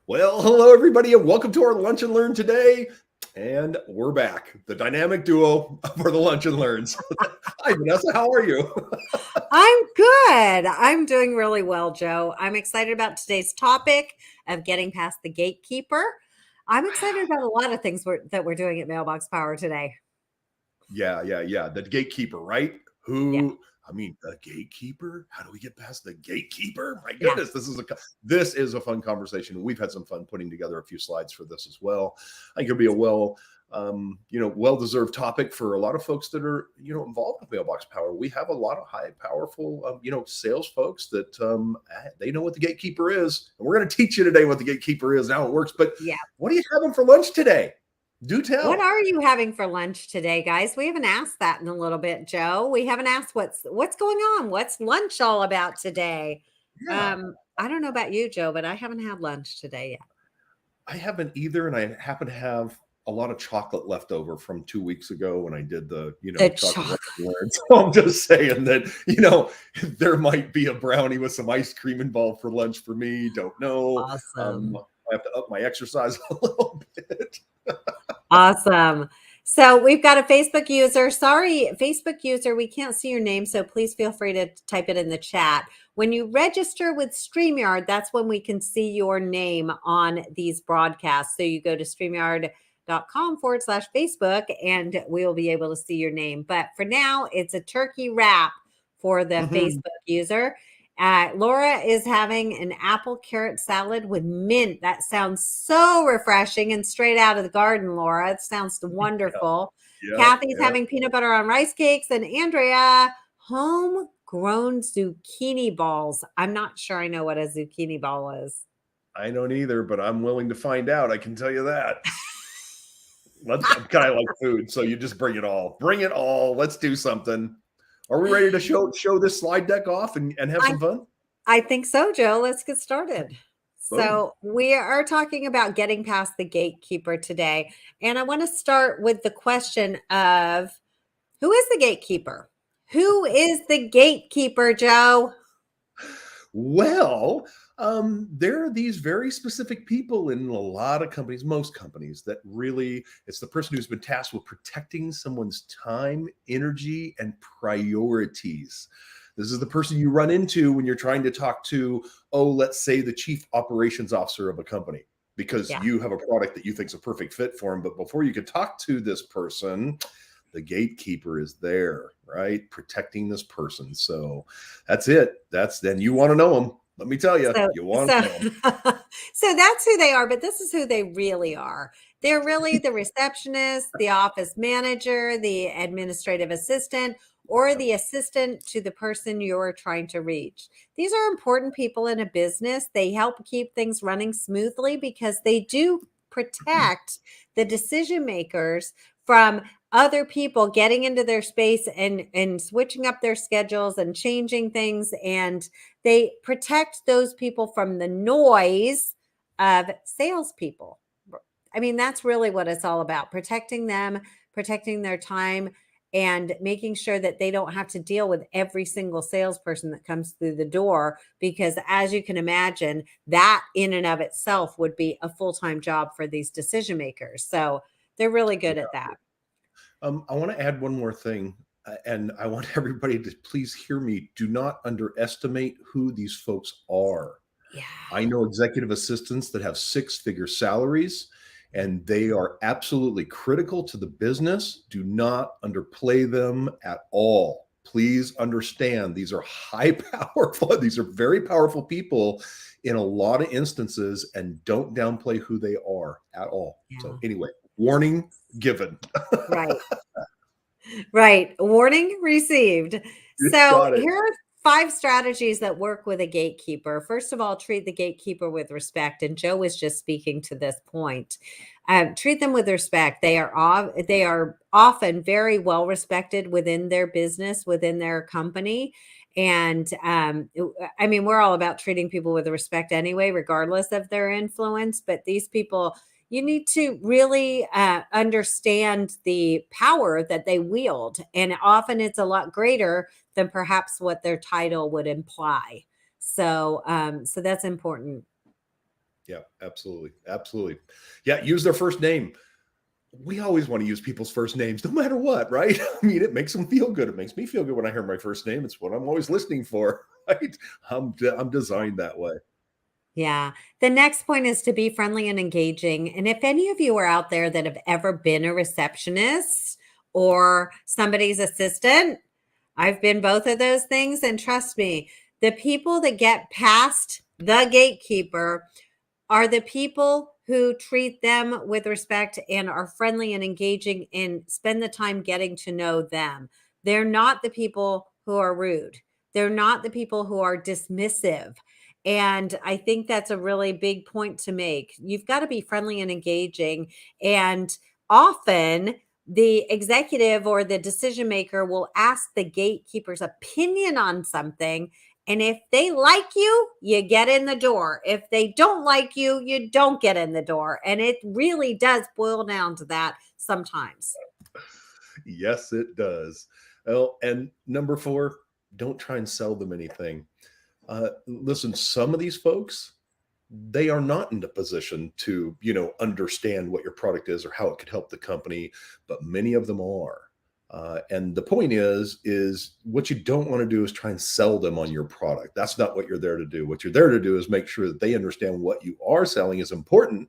Well, hello, everybody, and welcome to our Lunch and Learn today. And we're back, the dynamic duo for the Lunch and Learns. Hi, Vanessa. How are you? I'm good. I'm doing really well, Joe. I'm excited about today's topic of getting past the gatekeeper. I'm excited about a lot of things that we're doing at Mailbox Power today. Yeah. The gatekeeper, right? Yeah, The gatekeeper? How do we get past the gatekeeper? My yeah. goodness, this is a fun conversation. We've had some fun putting together a few slides for this as well. I think it'll be a well-deserved topic for a lot of folks that are, involved with Mailbox Power. We have a lot of high, powerful, sales folks that they know what the gatekeeper is, and we're going to teach you today what the gatekeeper is and how it works. But Yeah. what are you having for lunch today? Do What tell. are you having for lunch today, guys? We haven't asked that in a little bit, Joe. We haven't asked what's going on. What's lunch all about today? Yeah. I don't know about you, Joe, but I haven't had lunch today yet. I haven't either, and I happen to have a lot of chocolate left over from 2 weeks ago when I did the, The chocolate chocolate. learn. So I'm just saying that, there might be a brownie with some ice cream involved for lunch for me. Don't know. Awesome. I have to up my exercise a little bit. Awesome. So we've got a Facebook user. Sorry, Facebook user, we can't see your name, so please feel free to type it in the chat. When you register with StreamYard, that's when we can see your name on these broadcasts. So you go to StreamYard.com/Facebook and we'll be able to see your name. But for now, it's a turkey wrap for the Mhm. Facebook user. Laura is having an apple carrot salad with mint. That sounds so refreshing and straight out of the garden, Laura. It sounds wonderful. Yep, Kathy's yep. having peanut butter on rice cakes, and Andrea, homegrown zucchini balls. I'm not sure I know what a zucchini ball is. I don't either, but I'm willing to find out. I can tell you that. I'm kind of like food, so you just bring it all. Bring it all. Let's do something. Are we ready to show this slide deck off and have I some fun? I think so, Joe. Let's get started. Boom. So, we are talking about getting past the gatekeeper today. And I want to start with the question of who is the gatekeeper? Who is the gatekeeper, Joe? Well, there are these very specific people in a lot of companies, most companies, that really, it's the person who's been tasked with protecting someone's time, energy, and priorities. This is the person you run into when you're trying to talk to, let's say the chief operations officer of a company, because Yeah. you have a product that you think is a perfect fit for him. But before you can talk to this person, the gatekeeper is there, right? Protecting this person. So that's it. Then you want to know them. Let me tell you, So you want so to know them. so that's who they are, but this is who they really are. They're really the receptionist, the office manager, the administrative assistant, or the assistant to the person you're trying to reach. These are important people in a business. They help keep things running smoothly because they do protect the decision makers from other people getting into their space and switching up their schedules and changing things, and they protect those people from the noise of salespeople. I mean, that's really what it's all about, protecting them, protecting their time, and making sure that they don't have to deal with every single salesperson that comes through the door. Because, as you can imagine, that in and of itself would be a full time job for these decision makers. So they're really Yeah. good at that. I want to add one more thing, and I want everybody to please hear me. Do not underestimate who these folks are. Yeah. I know executive assistants that have six-figure salaries, and they are absolutely critical to the business. Do not underplay them at all. Please understand these are high powerful, these are very powerful people in a lot of instances, and don't downplay who they are at all. So, Yeah. anyway, warning given. Right. Right. Warning received. You So got it. here are 5 strategies that work with a gatekeeper. First of all, treat the gatekeeper with respect. And Joe was just speaking to this point. Treat them with respect. They are often very well respected within their business, within their company. And I mean, we're all about treating people with respect anyway, regardless of their influence. But these people, you need to really understand the power that they wield. And often it's a lot greater than perhaps what their title would imply. So that's important. Yeah, absolutely. Absolutely. Yeah, use their first name. We always want to use people's first names no matter what, right? I mean, it makes them feel good. It makes me feel good when I hear my first name. It's what I'm always listening for, right? I'm designed that way. Yeah. The next point is to be friendly and engaging. And if any of you are out there that have ever been a receptionist or somebody's assistant, I've been both of those things. And trust me, the people that get past the gatekeeper are the people who treat them with respect and are friendly and engaging and spend the time getting to know them. They're not the people who are rude. They're not the people who are dismissive. And I think that's a really big point to make. You've got to be friendly and engaging. And often the executive or the decision maker will ask the gatekeeper's opinion on something, and if they like you, you get in the door. If they don't like you, you don't get in the door. And it really does boil down to that sometimes. Yes, it does. Well, and number four, don't try and sell them anything. Listen, some of these folks, they are not in a position to, understand what your product is or how it could help the company, but many of them are. And the point is what you don't want to do is try and sell them on your product. That's not what you're there to do. What you're there to do is make sure that they understand what you are selling is important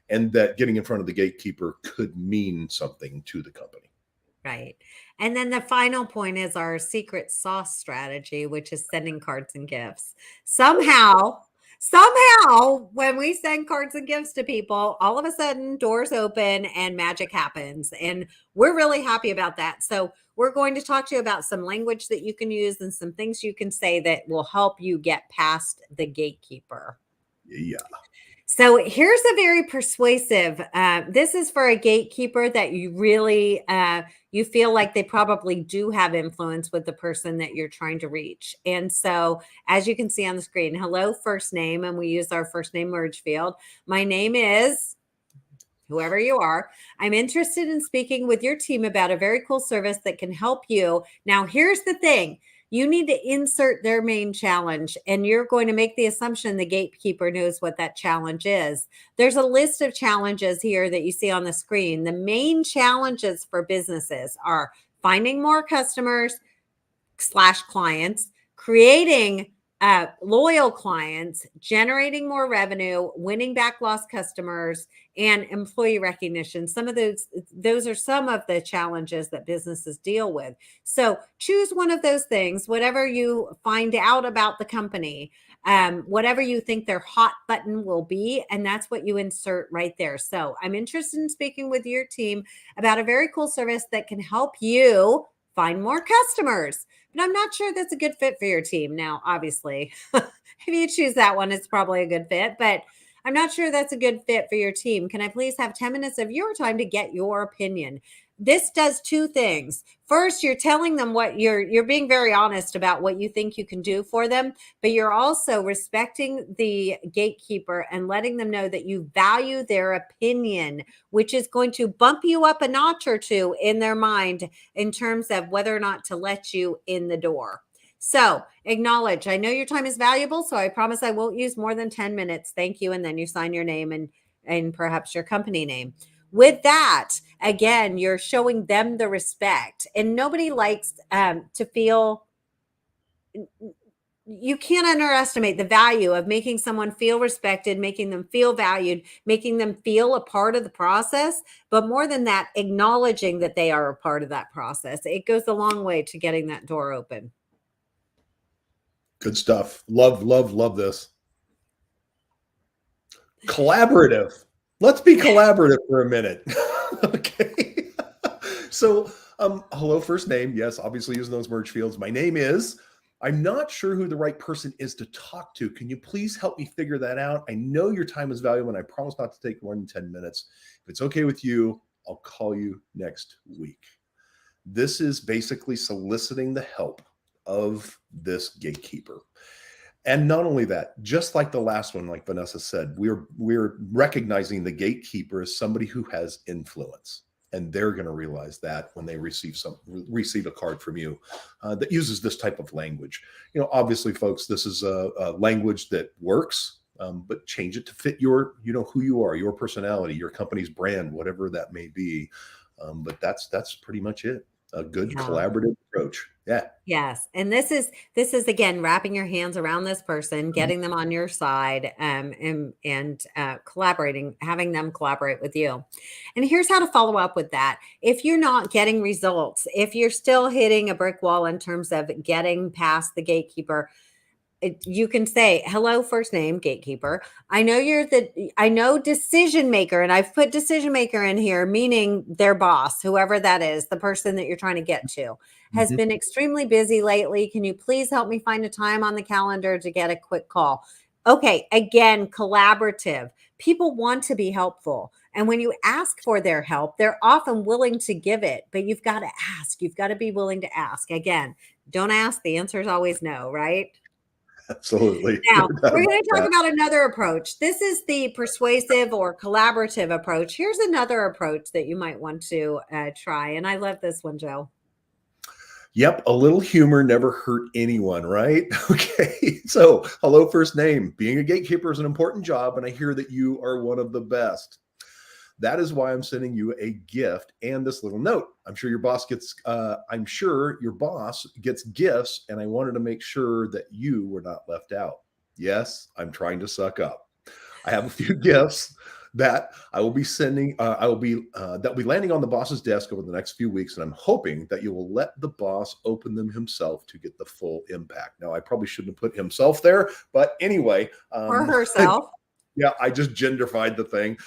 and that getting in front of the gatekeeper could mean something to the company. Right. And then the final point is our secret sauce strategy, which is sending cards and gifts. Somehow, when we send cards and gifts to people, all of a sudden doors open and magic happens. And we're really happy about that. So, we're going to talk to you about some language that you can use and some things you can say that will help you get past the gatekeeper. Yeah. So here's a very persuasive. This is for a gatekeeper that you really you feel like they probably do have influence with the person that you're trying to reach. And so, as you can see on the screen, hello, first name, and we use our first name merge field. My name is whoever you are. I'm interested in speaking with your team about a very cool service that can help you. Now, here's the thing. You need to insert their main challenge, and you're going to make the assumption the gatekeeper knows what that challenge is. There's a list of challenges here that you see on the screen. The main challenges for businesses are finding more customers / clients, creating loyal clients, generating more revenue, winning back lost customers, and employee recognition. Some of those are some of the challenges that businesses deal with. So choose one of those things, whatever you find out about the company, whatever you think their hot button will be, and that's what you insert right there. So I'm interested in speaking with your team about a very cool service that can help you find more customers. But I'm not sure that's a good fit for your team. Now, obviously, if you choose that one, it's probably a good fit, but I'm not sure that's a good fit for your team. Can I please have 10 minutes of your time to get your opinion? This does two things. First, you're telling them what you're being very honest about what you think you can do for them, but you're also respecting the gatekeeper and letting them know that you value their opinion, which is going to bump you up a notch or two in their mind in terms of whether or not to let you in the door. So acknowledge, I know your time is valuable, so I promise I won't use more than 10 minutes. Thank you. And then you sign your name and perhaps your company name. With that, again, you're showing them the respect. And nobody likes to feel, you can't underestimate the value of making someone feel respected, making them feel valued, making them feel a part of the process. But more than that, acknowledging that they are a part of that process. It goes a long way to getting that door open. Good stuff. Love, love, love this. Collaborative. Let's be collaborative for a minute. Okay. So, hello, first name. Yes, obviously using those merge fields. My name is, I'm not sure who the right person is to talk to. Can you please help me figure that out? I know your time is valuable and I promise not to take more than 10 minutes. If it's okay with you, I'll call you next week. This is basically soliciting the help of this gatekeeper. And not only that, just like the last one, like Vanessa said, we're recognizing the gatekeeper as somebody who has influence, and they're going to realize that when they receive a card from you that uses this type of language. Obviously, folks, this is a language that works. but change it to fit your, who you are, your personality, your company's brand, whatever that may be. But that's pretty much it. A good Yeah. collaborative approach. Yeah. Yes. And this is again wrapping your hands around this person, Mhm. getting them on your side, and collaborating, having them collaborate with you. And here's how to follow up with that. If you're not getting results, if you're still hitting a brick wall in terms of getting past the gatekeeper, you can say, hello, first name, gatekeeper. I know decision maker, and I've put decision maker in here, meaning their boss, whoever that is, the person that you're trying to get to, has Mhm. been extremely busy lately. Can you please help me find a time on the calendar to get a quick call? Okay, again, collaborative. People want to be helpful. And when you ask for their help, they're often willing to give it, but you've got to ask. You've got to be willing to ask. Again, don't ask. The answer is always no, right? Absolutely. No Now, doubt we're about going to talk that. about another approach. This is the persuasive or collaborative approach. Here's another approach that you might want to try. And I love this one, Joe. Yep, a little humor never hurt anyone, right? Okay. So, hello, first name. Being a gatekeeper is an important job, and I hear that you are one of the best. That is why I'm sending you a gift and this little note. I'm sure your boss gets gifts, and I wanted to make sure that you were not left out. Yes, I'm trying to suck up. I have a few gifts that I will be sending. That will be landing on the boss's desk over the next few weeks, and I'm hoping that you will let the boss open them himself to get the full impact. Now, I probably shouldn't have put himself there, but anyway, Or herself. yeah, I just genderfied the thing.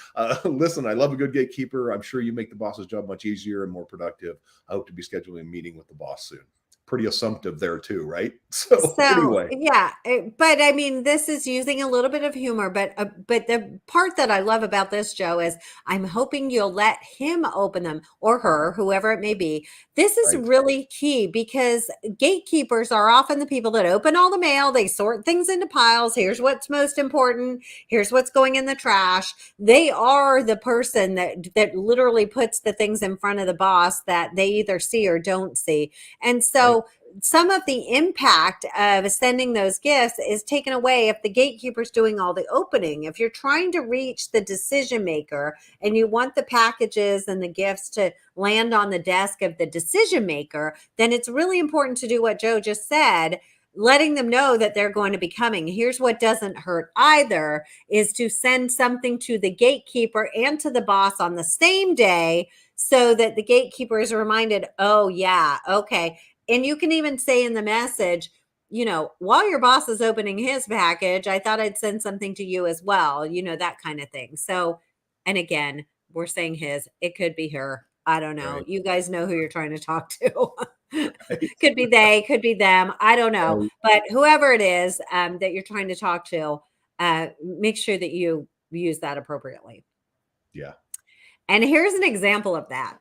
Listen, I love a good gatekeeper. I'm sure you make the boss's job much easier and more productive. I hope to be scheduling a meeting with the boss soon. Pretty assumptive there too, right? So So anyway, yeah, but I mean, this is using a little bit of humor. But the part that I love about this, Joe, is I'm hoping you'll let him open them or her, whoever it may be. This is right, really key because gatekeepers are often the people that open all the mail. They sort things into piles. Here's what's most important. Here's what's going in the trash. They are the person that literally puts the things in front of the boss that they either see or don't see. And right, so some of the impact of sending those gifts is taken away if the gatekeeper's doing all the opening. If you're trying to reach the decision maker and you want the packages and the gifts to land on the desk of the decision maker, then it's really important to do what Joe just said, letting them know that they're going to be coming. Here's what doesn't hurt either is to send something to the gatekeeper and to the boss on the same day so that the gatekeeper is reminded, oh yeah, okay. And you can even say in the message, while your boss is opening his package, I thought I'd send something to you as well, that kind of thing. So, and again, we're saying his, it could be her. I don't know. right, You guys know who you're trying to talk to. right, Could be they, could be them. I don't know. right. But whoever it is that you're trying to talk to, make sure that you use that appropriately. Yeah. And here's an example of that.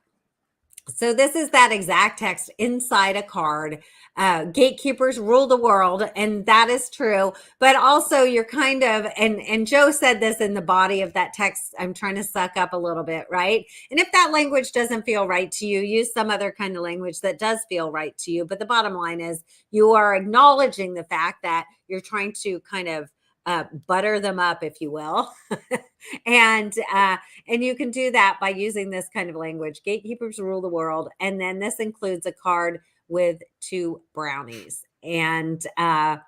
So this is that exact text inside a card. Gatekeepers rule the world, and that is true. But also, you're kind of and Joe said this in the body of that text. I'm trying to suck up a little bit, right? And if that language doesn't feel right to you, use some other kind of language that does feel right to you. But the bottom line is, you are acknowledging the fact that you're trying to kind of butter them up, if you will, and you can do that by using this kind of language. Gatekeepers rule the world. And then this includes a card with 2 brownies. And I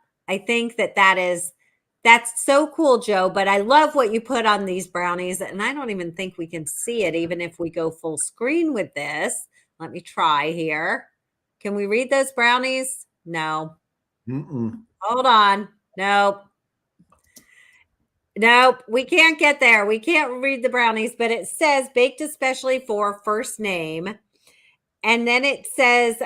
think that's so cool, Joe. But I love what you put on these brownies. And I don't even think we can see it, even if we go full screen with this. Let me try here. Can we read those brownies? No. Mm-mm. Hold on. Nope. Nope, we can't get there. We can't read the brownies, but it says baked especially for first name. And then it says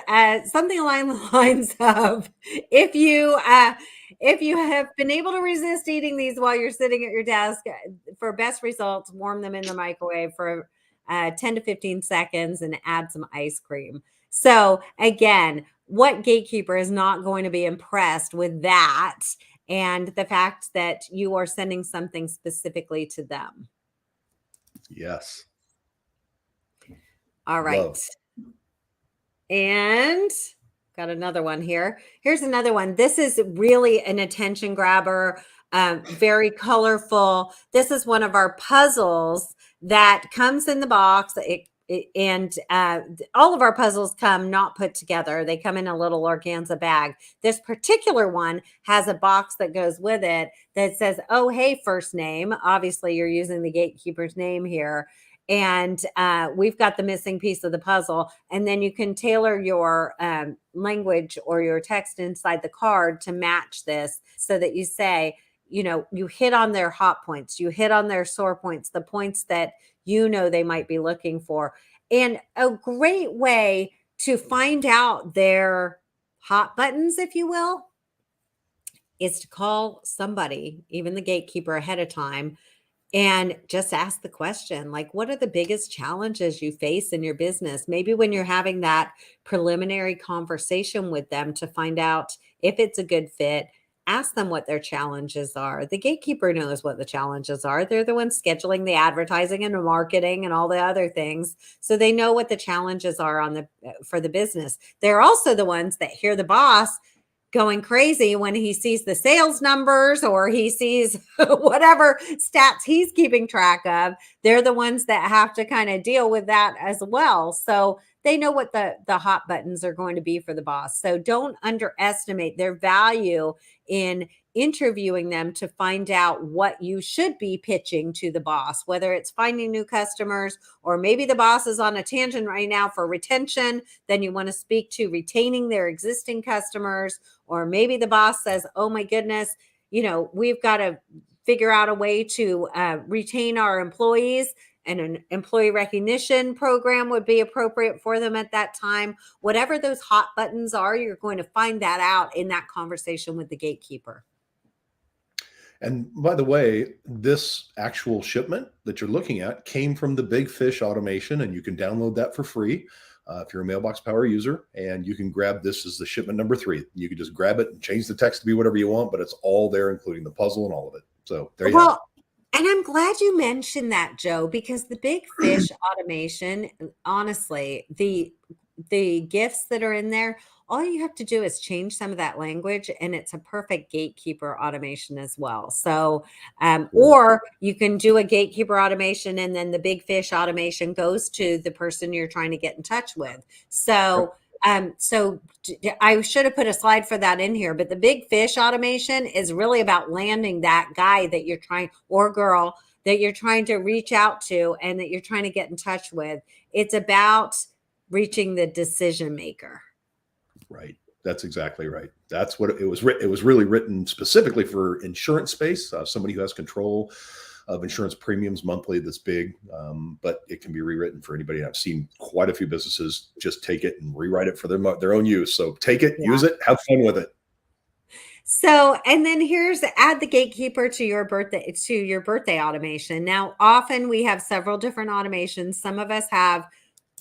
something along the lines of if you have been able to resist eating these while you're sitting at your desk for best results, warm them in the microwave for 10 to 15 seconds and add some ice cream. So again, what gatekeeper is not going to be impressed with that and the fact that you are sending something specifically to them? Yes. All right. Love. And got another one here. Here's another one. This is really an attention grabber, very colorful. This is one of our puzzles that comes in the box. And all of our puzzles come not put together. They come in a little organza bag. This particular one has a box that goes with it that says, oh, hey, first name. Obviously, you're using the gatekeeper's name here. And we've got the missing piece of the puzzle. And then you can tailor your language or your text inside the card to match this so that you say, you know, you hit on their hot points, you hit on their sore points, the points that you know they might be looking for. And a great way to find out their hot buttons, if you will, is to call somebody, even the gatekeeper, ahead of time and just ask the question, like, what are the biggest challenges you face in your business? Maybe when you're having that preliminary conversation with them to find out if it's a good fit, ask them what their challenges are. The gatekeeper knows what the challenges are. They're the ones scheduling the advertising and the marketing and all the other things. So they know what the challenges are on the for the business. They're also the ones that hear the boss going crazy when he sees the sales numbers or he sees whatever stats he's keeping track of. They're the ones that have to kind of deal with that as well. So they know what the hot buttons are going to be for the boss. So don't underestimate their value in interviewing them to find out what you should be pitching to the boss, whether it's finding new customers, or maybe the boss is on a tangent right now for retention. Then you want to speak to retaining their existing customers. Or maybe the boss says, oh my goodness, you know, we've got to figure out a way to retain our employees, and an employee recognition program would be appropriate for them at that time. Whatever those hot buttons are, you're going to find that out in that conversation with the gatekeeper. And by the way, this actual shipment that you're looking at came from the Big Fish automation, and you can download that for free if you're a Mailbox Power user, and you can grab this as the shipment number 3. You can just grab it and change the text to be whatever you want, but it's all there, including the puzzle and all of it. So there you have it. And I'm glad you mentioned that, Joe, because the Big Fish automation, honestly, the gifts that are in there, all you have to do is change some of that language, and it's a perfect gatekeeper automation as well. So, or you can do a gatekeeper automation, and then the Big Fish automation goes to the person you're trying to get in touch with. So, so I should have put a slide for that in here, but the Big Fish automation is really about landing that guy that you're trying, or girl that you're trying to reach out to and that you're trying to get in touch with. It's about reaching the decision maker. Right. That's exactly right. That's what it was. It was really written specifically for insurance space, somebody who has control of insurance premiums monthly that's big, but it can be rewritten for anybody. I've seen quite a few businesses just take it and rewrite it for their own use. So take it, use it, have fun with it. So, and then here's add the gatekeeper to your birthday automation. Now, often we have several different automations. Some of us have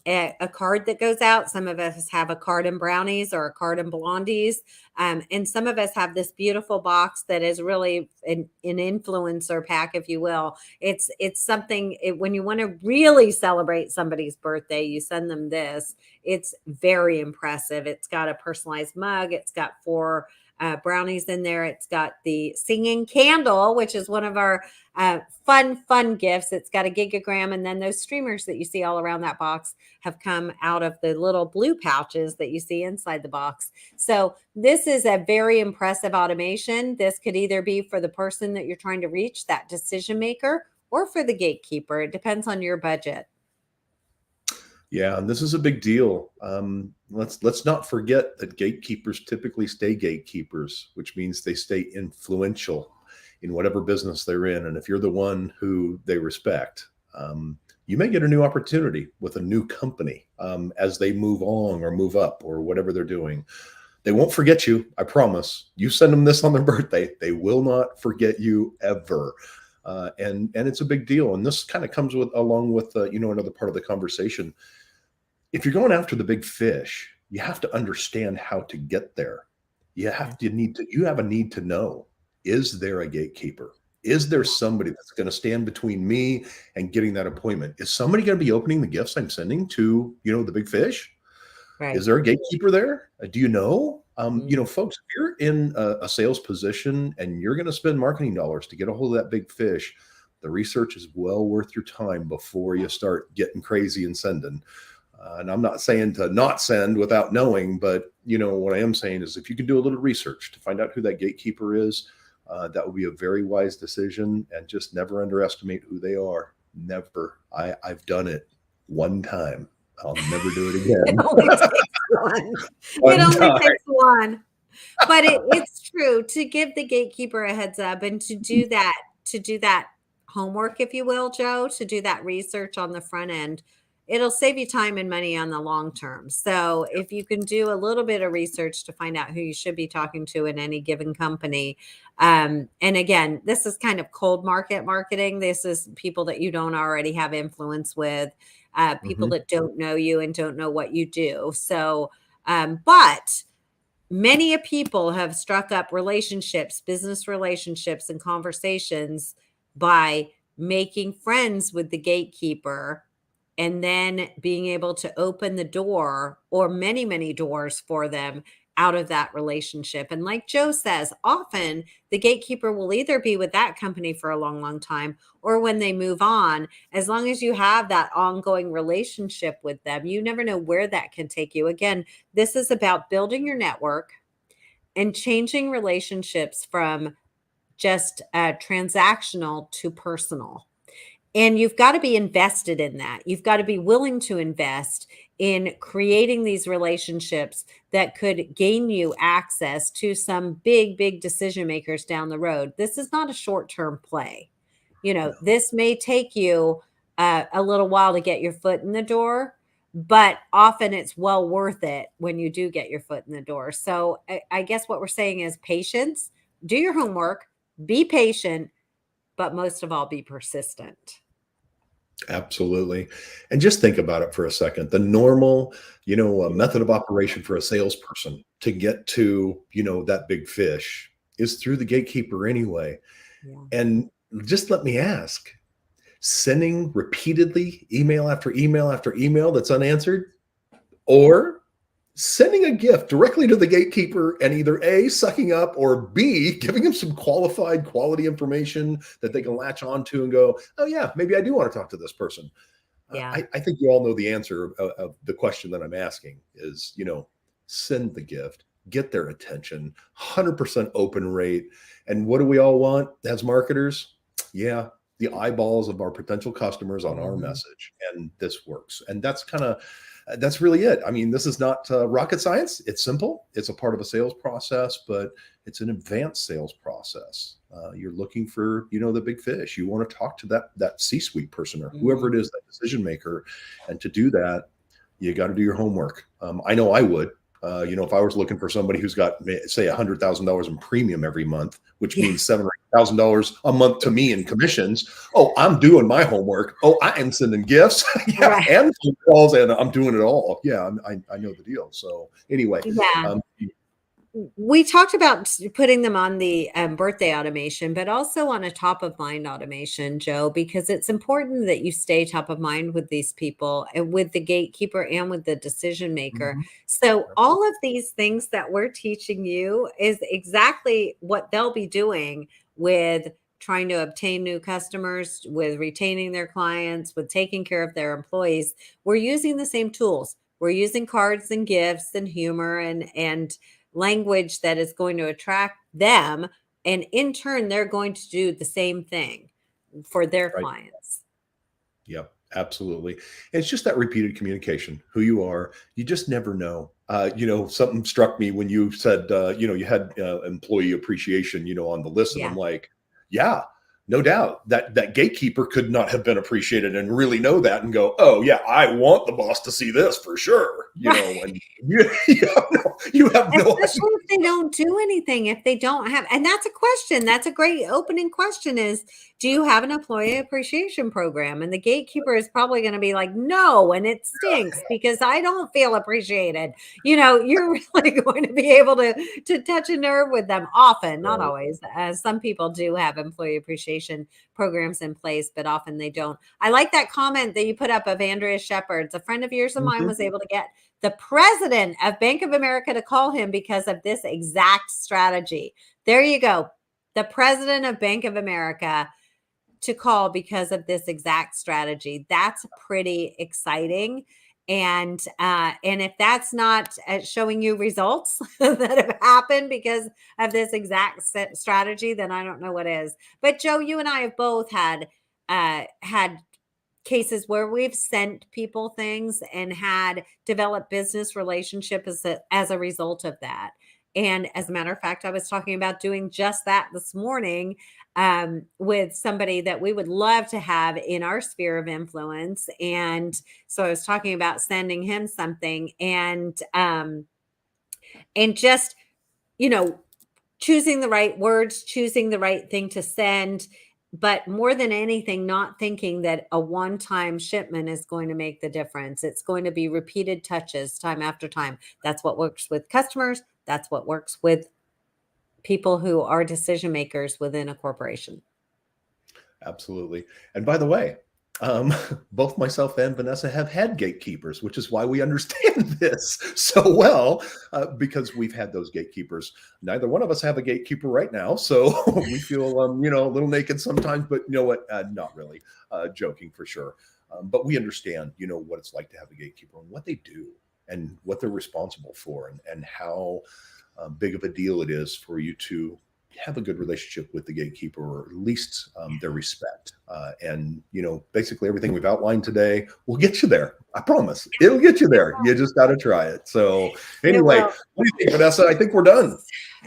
a card that goes out. Some of us have a card in brownies or a card in blondies. And some of us have this beautiful box that is really an influencer pack, if you will. It's something, when you want to really celebrate somebody's birthday, you send them this. It's very impressive. It's got a personalized mug. It's got 4 brownies in there. It's got the singing candle, which is one of our fun gifts. It's got a gigagram, and then those streamers that you see all around that box have come out of the little blue pouches that you see inside the box. So this is a very impressive automation. This could either be for the person that you're trying to reach, that decision maker, or for the gatekeeper. It depends on your budget. Yeah, and this is a big deal. Let's not forget that gatekeepers typically stay gatekeepers, which means they stay influential in whatever business they're in. And if you're the one who they respect, you may get a new opportunity with a new company as they move on or move up or whatever they're doing. They won't forget you, I promise. You send them this on their birthday, they will not forget you ever. And it's a big deal. And this kind of comes along with another part of the conversation. If you're going after the big fish, you have to understand how to get there. You have a need to know, is there a gatekeeper? Is there somebody that's going to stand between me and getting that appointment? Is somebody going to be opening the gifts I'm sending to, the big fish? Right. Is there a gatekeeper there? Do you know? Mm. Folks, if you're in a sales position and you're going to spend marketing dollars to get a hold of that big fish, the research is well worth your time before you start getting crazy and sending. And I'm not saying to not send without knowing, but what I am saying is if you can do a little research to find out who that gatekeeper is, that would be a very wise decision. And just never underestimate who they are. Never. I've done it one time. I'll never do it It again. only takes one. It One only time. takes one. But it's true to give the gatekeeper a heads up and to do that homework, if you will, Joe, to do that research on the front end. It'll save you time and money on the long term. So if you can do a little bit of research to find out who you should be talking to in any given company. And again, this is kind of cold market marketing. This is people that you don't already have influence with, people Mhm. that don't know you and don't know what you do. So, but many a people have struck up relationships, business relationships, and conversations by making friends with the gatekeeper and then being able to open the door or many, many doors for them out of that relationship. And like Joe says, often the gatekeeper will either be with that company for a long, long time or when they move on. As long as you have that ongoing relationship with them, you never know where that can take you. Again, this is about building your network and changing relationships from just transactional to personal. And you've got to be invested in that. You've got to be willing to invest in creating these relationships that could gain you access to some big, big decision makers down the road. This is not a short term play. No. This may take you a little while to get your foot in the door, but often it's well worth it when you do get your foot in the door. So I guess what we're saying is patience, do your homework, be patient, but most of all, be persistent. Absolutely. And just think about it for a second. The normal, method of operation for a salesperson to get to, that big fish is through the gatekeeper anyway. Yeah. And just let me ask, sending repeatedly email after email after email that's unanswered, or sending a gift directly to the gatekeeper and either A, sucking up, or B, giving them some qualified quality information that they can latch onto and go, oh, yeah, maybe I do want to talk to this person. Yeah. I think you all know the answer of the question that I'm asking is, send the gift, get their attention, 100% open rate. And what do we all want as marketers? Yeah, the eyeballs of our potential customers on our Mhm. message. And this works. And that's really it. I mean, this is not rocket science. It's simple. It's a part of a sales process, but it's an advanced sales process. You're looking for, the big fish. You want to talk to that C-suite person or whoever Mhm. it is, that decision maker, and to do that, you got to do your homework. I know I would. If I was looking for somebody who's got, say, $100,000 in premium every month, which Yeah. means $7,000 or $8,000 a month to me in commissions. Oh, I'm doing my homework. Oh, I am sending gifts, yeah, Right. and phone calls, and I'm doing it all. Yeah, I know the deal. So anyway, Yeah. um, We talked about putting them on the birthday automation, but also on a top of mind automation, Joe, because it's important that you stay top of mind with these people and with the gatekeeper and with the decision maker. mhm, So, absolutely. all of these things that we're teaching you is exactly what they'll be doing with trying to obtain new customers, with retaining their clients, with taking care of their employees. We're using the same tools. We're using cards and gifts and humor and language that is going to attract them. And in turn, they're going to do the same thing for their Right. clients. Yep, absolutely. And it's just that repeated communication, who you are. You just never know. Something struck me when you said, you had employee appreciation, on the list, and Yeah. I'm like, yeah, no doubt that gatekeeper could not have been appreciated and really know that and go, oh yeah, I want the boss to see this for sure. Right. And you have no idea. Especially if they don't do anything, if they don't have, and that's a question. That's a great opening question is, do you have an employee appreciation program? And the gatekeeper is probably going to be like, no, and it stinks because I don't feel appreciated. You're really going to be able to touch a nerve with them often, not Right. always. Some people do have employee appreciation programs in place, but often they don't. I like that comment that you put up of Andrea Shepard's. A friend of yours of mine was able to get the president of Bank of America to call him because of this exact strategy. There you go. The president of Bank of America to call because of this exact strategy. That's pretty exciting. And if that's not showing you results that have happened because of this exact strategy, then I don't know what is. But Joe, you and I have both had cases where we've sent people things and had developed business relationship as a result of that. And as a matter of fact, I was talking about doing just that this morning with somebody that we would love to have in our sphere of influence. And so I was talking about sending him something and just, choosing the right words, choosing the right thing to send, but more than anything, not thinking that a one-time shipment is going to make the difference. It's going to be repeated touches time after time. That's what works with customers. That's what works with people who are decision makers within a corporation. Absolutely. And by the way, both myself and Vanessa have had gatekeepers, which is why we understand this so well, because we've had those gatekeepers. Neither one of us have a gatekeeper right now, so we feel, a little naked sometimes, but you know what? Not really. Joking for sure. But we understand, what it's like to have a gatekeeper and what they do and what they're responsible for and how big of a deal it is for you to have a good relationship with the gatekeeper, or at least their respect. And, basically everything we've outlined today will get you there. I promise. It'll get you there. You just got to try it. So anyway, what do you think, Vanessa? I think we're done.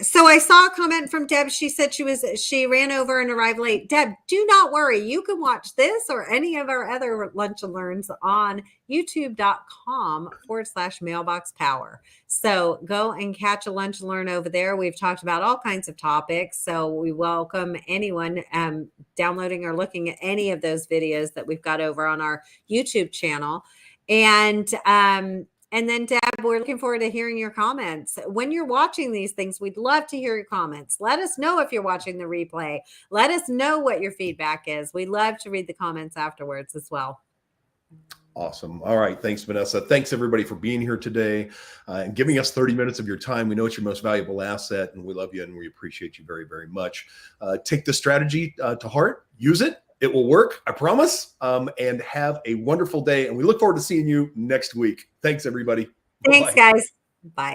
So I saw a comment from Deb. She said she ran over and arrived late. Deb, do not worry. You can watch this or any of our other Lunch and Learns on youtube.com/mailbox power. So go and catch a Lunch and Learn over there. We've talked about all kinds of topics. So we welcome anyone downloading or looking at any of those videos that we've got over on our YouTube channel. And then, Deb, we're looking forward to hearing your comments. When you're watching these things, we'd love to hear your comments. Let us know if you're watching the replay. Let us know what your feedback is. We love to read the comments afterwards as well. Awesome. All right. Thanks, Vanessa. Thanks, everybody, for being here today and giving us 30 minutes of your time. We know it's your most valuable asset, and we love you, and we appreciate you very, very much. Take the strategy to heart. Use it. It will work, I promise. And have a wonderful day. And we look forward to seeing you next week. Thanks, everybody. Thanks, Bye-bye. guys. Bye.